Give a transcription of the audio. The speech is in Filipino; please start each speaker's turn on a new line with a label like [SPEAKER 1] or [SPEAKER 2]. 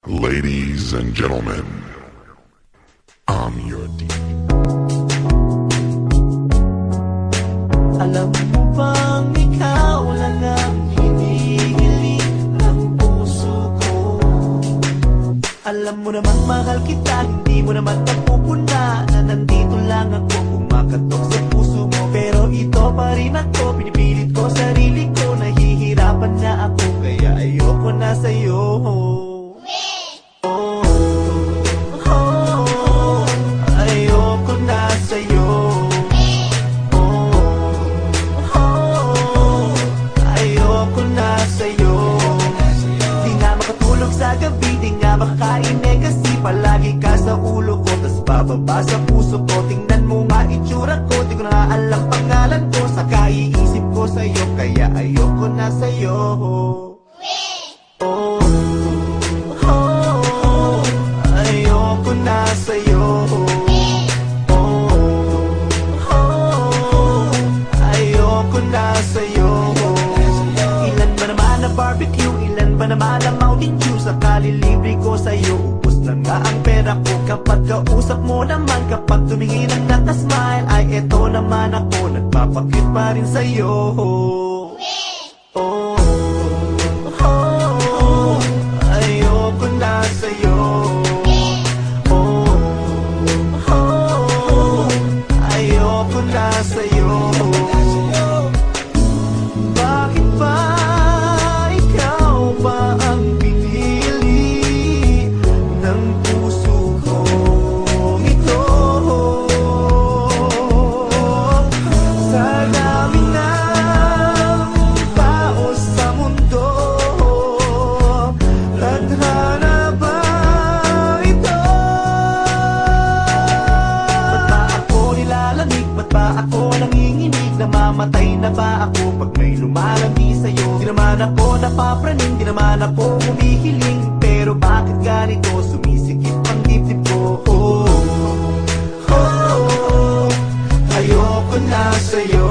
[SPEAKER 1] Ladies and gentlemen, I'm your DJ.
[SPEAKER 2] Alam mo bang ikaw lang ang hinihiling ng puso ko? Alam mo namang mahal kita, hindi mo naman napupuna na nandito lang ako kumakatok sa puso mo. Pero ito pa rin ako, pinipilit ko sarili ko, nahihirapan na ako, kaya ayoko na sa'yo. Ayoko na sa'yo. Ayoko na sa'yo. Di nga makatulog sa gabi, di nga makakain kasi palagi ka sa ulo ko, tas bababa sa puso ko. Tingnan mo nga itsura ko, di ko na alam pangalan ko, saka iisip ko sa'yo, kaya ayoko na sa'yo. Ayoko na sa'yo. Ayoko na sa'yo. Ilan ba naman na barbecue, ilan ba naman na Mountain Dew, saka lilibre ko sa'yo, ubos na nga ang pera ko. Kapag kausap mo naman, kapag tumingin ang nakasmile, ay eto naman ako, nagpapakit pa rin sa'yo. Ayoko na sa'yo. Ayoko na sa'yo. Bakit ba ikaw ba ang pinili ng puso ko ito? Sa dami ng tao sa mundo, tadhana ba ito? Ba't ba ako nilalamig? Ba't ba ako nanginginig? Namamatay na ba ako pag may lumalandi sa'yo? Di naman ako napapraning, di naman ako humihiling, pero bakit ganito sumisikip ang dibdib ko? Ayoko na sa'yo.